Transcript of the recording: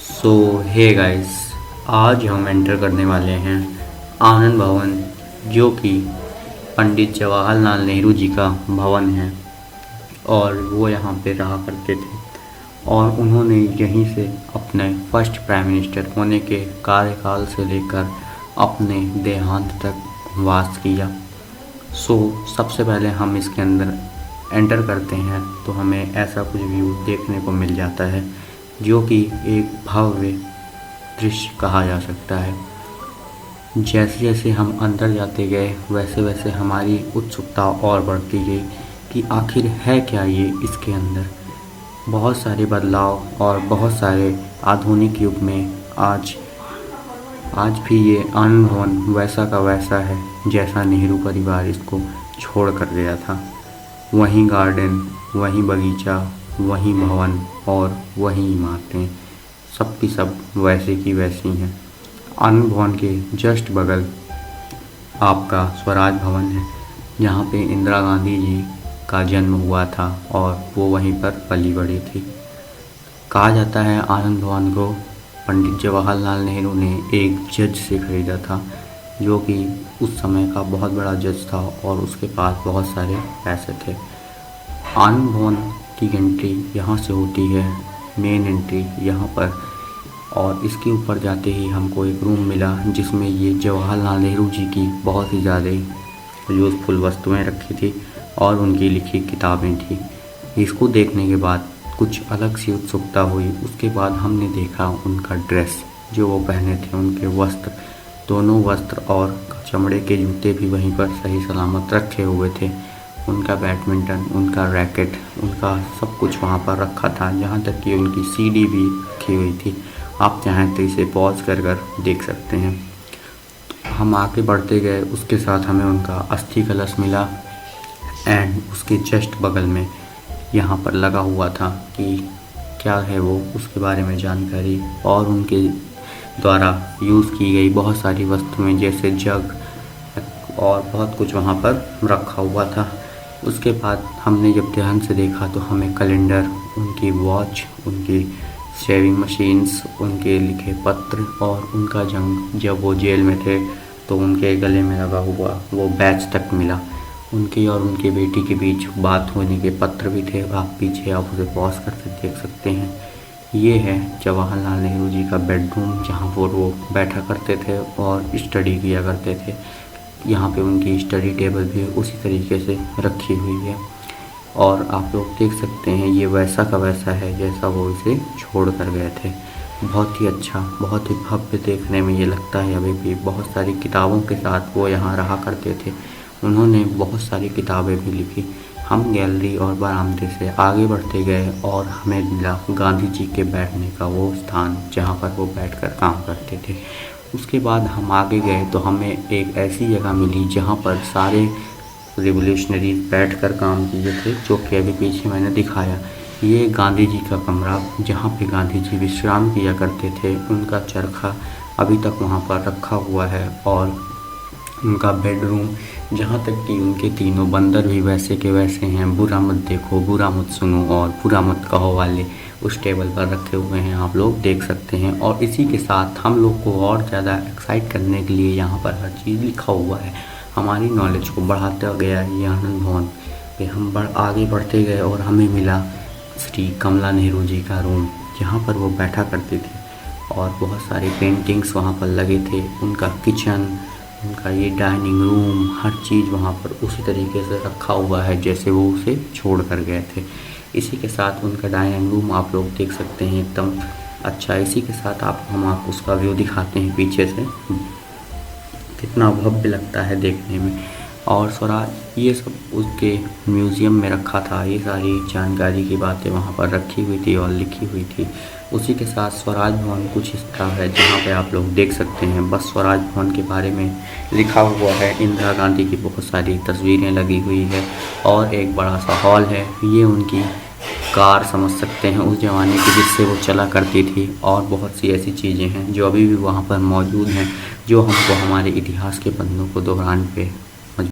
सो hey guys, आज हम enter करने वाले हैं आनंद भवन, जो कि पंडित जवाहरलाल नेहरू जी का भवन है। और वो यहाँ पे रहा करते थे और उन्होंने यहीं से अपने फर्स्ट प्राइम मिनिस्टर होने के कार्यकाल से लेकर अपने देहांत तक वास किया। सो सबसे पहले हम इसके अंदर एंटर करते हैं तो हमें ऐसा कुछ व्यू देखने को मिल जाता है जो कि एक भव्य दृश्य कहा जा सकता है। जैसे जैसे हम अंदर जाते गए वैसे वैसे हमारी उत्सुकता और बढ़ती गई कि आखिर है क्या ये इसके अंदर। बहुत सारे बदलाव और बहुत सारे आधुनिक युग में आज भी ये आनंद भवन वैसा का वैसा है जैसा नेहरू परिवार इसको छोड़ कर गया था। वहीं गार्डन, वहीं बगीचा, वहीं भवन और वहीं इमारतें, सब की सब वैसे की वैसी हैं। आनंद भवन के जस्ट बगल आपका स्वराज भवन है, जहाँ पे इंदिरा गांधी जी का जन्म हुआ था और वो वहीं पर पली बड़ी थी। कहा जाता है आनंद भवन को पंडित जवाहरलाल नेहरू ने एक जज से खरीदा था, जो कि उस समय का बहुत बड़ा जज था और उसके पास बहुत सारे पैसे थे। आनंद भवन की एंट्री यहाँ से होती है, मेन एंट्री यहाँ पर, और इसके ऊपर जाते ही हमको एक रूम मिला जिसमें ये जवाहरलाल नेहरू जी की बहुत ही ज़्यादा यूज़फुल वस्तुएं रखी थी और उनकी लिखी किताबें थी। इसको देखने के बाद कुछ अलग सी उत्सुकता हुई। उसके बाद हमने देखा उनका ड्रेस जो वो पहने थे, उनके वस्त्र, दोनों वस्त्र और चमड़े के जूते भी वहीं पर सही सलामत रखे हुए थे। उनका बैडमिंटन, उनका रैकेट, उनका सब कुछ वहाँ पर रखा था, जहाँ तक कि उनकी सीडी भी रखी हुई थी। आप चाहें तो इसे पॉज कर देख सकते हैं। हम आगे बढ़ते गए, उसके साथ हमें उनका अस्थि कलश मिला एंड उसके जस्ट बगल में यहाँ पर लगा हुआ था कि क्या है वो, उसके बारे में जानकारी और उनके द्वारा यूज़ की गई बहुत सारी वस्तुएं जैसे जग और बहुत कुछ वहाँ पर रखा हुआ था। उसके बाद हमने जब ध्यान से देखा तो हमें कैलेंडर, उनकी वॉच, उनकी शेविंग मशीन्स, उनके लिखे पत्र और उनका जब वो जेल में थे तो उनके गले में लगा हुआ वो बैच तक मिला। उनकी और उनके बेटी के बीच बात होने के पत्र भी थे। आप पीछे आप उसे पॉज करके देख सकते हैं। ये है जवाहरलाल नेहरू जी का बेडरूम, जहाँ पर वो बैठा करते थे और स्टडी किया करते थे। यहाँ पे उनकी स्टडी टेबल भी उसी तरीके से रखी हुई है और आप लोग देख सकते हैं ये वैसा का वैसा है जैसा वो इसे छोड़ कर गए थे। बहुत ही अच्छा, बहुत ही भव्य देखने में ये लगता है। अभी भी बहुत सारी किताबों के साथ वो यहाँ रहा करते थे। उन्होंने बहुत सारी किताबें भी लिखी। हम गैलरी और बरामदे से आगे बढ़ते गए और हमें मिला गांधी जी के बैठने का वो स्थान जहाँ पर वो बैठकर काम करते थे। उसके बाद हम आगे गए तो हमें एक ऐसी जगह मिली जहाँ पर सारे रिवोल्यूशनरी बैठकर काम किए थे, जो कि अभी पीछे मैंने दिखाया। ये गांधी जी का कमरा, जहाँ पे गांधी जी विश्राम किया करते थे, उनका चरखा अभी तक वहाँ पर रखा हुआ है और उनका बेडरूम, जहाँ तक कि उनके तीनों बंदर भी वैसे के वैसे हैं। बुरा मत देखो, बुरा मत सुनो और बुरा मत कहो वाले उस टेबल पर रखे हुए हैं, आप लोग देख सकते हैं। और इसी के साथ हम लोग को और ज़्यादा एक्साइट करने के लिए यहाँ पर हर चीज़ लिखा हुआ है। हमारी नॉलेज को बढ़ाता गया ये आनंद भवन पे। हम आगे बढ़ते गए और हमें मिला श्री कमला नेहरू जी का रूम, जहाँ पर वो बैठा करते थे और बहुत सारे पेंटिंग्स वहाँ पर लगे थे। उनका किचन, उनका ये डाइनिंग रूम, हर चीज़ वहाँ पर उसी तरीके से रखा हुआ है जैसे वो उसे छोड़ कर गए थे। इसी के साथ उनका डाइनिंग रूम आप लोग देख सकते हैं, एकदम अच्छा। इसी के साथ हम आपको उसका व्यू दिखाते हैं पीछे से, कितना भव्य लगता है देखने में। और स्वराज ये सब उसके म्यूज़ियम में रखा था। ये सारी जानकारी की बातें वहाँ पर रखी हुई थी और लिखी हुई थी। उसी के साथ स्वराज भवन कुछ इस तरह है, जहाँ पे आप लोग देख सकते हैं बस स्वराज भवन के बारे में लिखा हुआ है। इंदिरा गांधी की बहुत सारी तस्वीरें लगी हुई है और एक बड़ा सा हॉल है। ये उनकी कार समझ सकते हैं उस ज़माने की जिससे वो चला करती थी। और बहुत सी ऐसी चीज़ें हैं जो अभी भी वहाँ पर मौजूद हैं, जो हमको हमारे इतिहास के पन्नों को दोहराने पे